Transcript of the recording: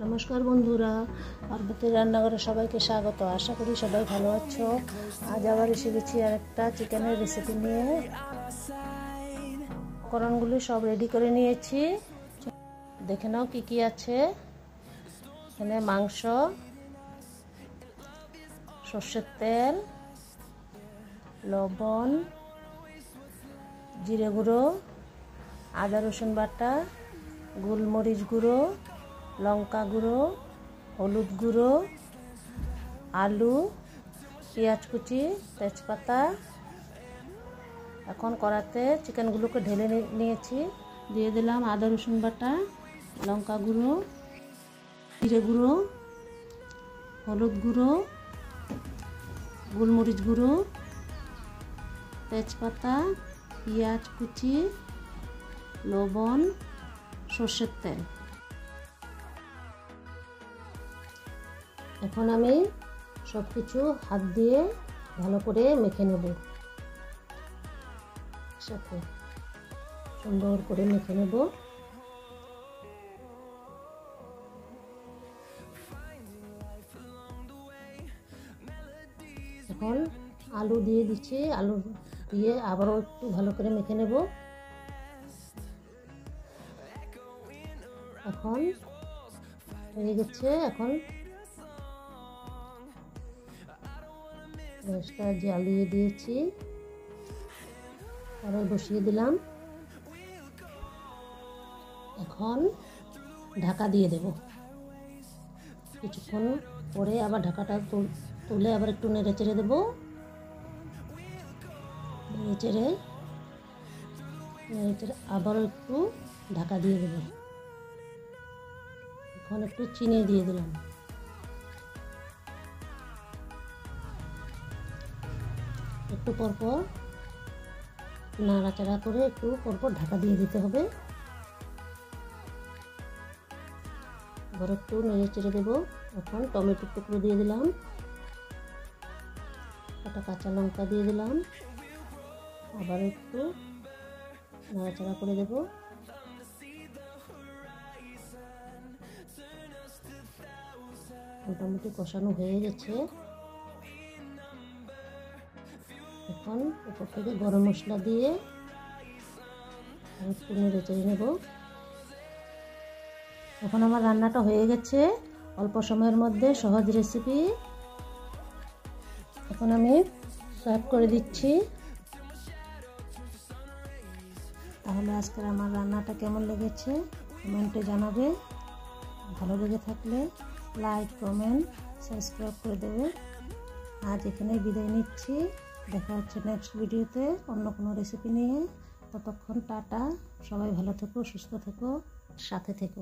নমস্কার বন্ধুরা, পার্বতী রান্নাঘরে সবাইকে স্বাগত। আশা করি সবাই ভালো আছো। আজ আবার এসে গেছি আর একটা চিকেনের রেসিপি নিয়ে। উপকরণগুলি সব রেডি করে নিয়েছি, দেখে নাও কি কি আছে। এখানে মাংস, সর্ষের তেল, লবণ, জিরে গুঁড়ো, আদা রসুন বাটা, গোলমরিচ গুঁড়ো, লঙ্কা গুঁড়ো, হলুদ গুঁড়ো, আলু, পেঁয়াজ কুচি, তেজপাতা। এখন কড়াতে চিকেনগুলোকে ঢেলে নিয়েছি। দিয়ে দিলাম আদা রসুন বাটা, লঙ্কা গুঁড়ো, জিরে গুঁড়ো, হলুদ গুঁড়ো, গোলমরিচ গুঁড়ো, তেজপাতা, পেঁয়াজ কুচি, লবণ, সর্ষের তেল। এখন আমি সব কিছু হাত দিয়ে ভালো করে মেখে নেব, সাথে সুন্দর করে মেখে নেব। এখন আলু দিয়ে দিচ্ছি, আলু দিয়ে আবারও একটু ভালো করে মেখে নেব। এখন হয়ে গেছে। এখন গ্যাসটা জ্বালিয়ে দিয়েছি, কড়াই বসিয়ে দিলাম। এখন ঢাকা দিয়ে দেব। কিছুক্ষণ পরে আবার ঢাকাটা তুলে আবার একটু নেড়ে চেড়ে দেবো। নেড়ে চেড়ে আবারও একটু ঢাকা দিয়ে দেব। এখন একটু চিনি দিয়ে দিলাম। একটু পরপর নাড়াচাড়া করে একটু পরপর ঢাকা দিয়ে দিতে হবে। আবার একটু নেড়ে চেড়ে দেবো। এখন টমেটোর টুকরো দিয়ে দিলাম, একটা কাঁচা লঙ্কা দিয়ে দিলাম। আবার একটু নাড়াচাড়া করে দেব। মোটামুটি কষানো হয়ে গেছে। এখন উপর থেকে গরম মশলা দিয়ে একটু নেড়ে চেড়ে নেব। এখন আমার রান্নাটা হয়ে গেছে, অল্প সময়ের মধ্যে সহজ রেসিপি। এখন আমি সার্ভ করে দিচ্ছি। তাহলে আজকের আমার রান্নাটা কেমন লেগেছে কমেন্টে জানাবে। ভালো লেগে থাকলে লাইক, কমেন্ট, সাবস্ক্রাইব করে দেবে। আজ এখানেই বিদায় নিচ্ছি। দেখা হচ্ছে নেক্সট ভিডিওতে অন্য কোনো রেসিপি নিয়ে। ততক্ষণ টাটা, সবাই ভালো থেকো, সুস্থ থেকো, সাথে থেকো।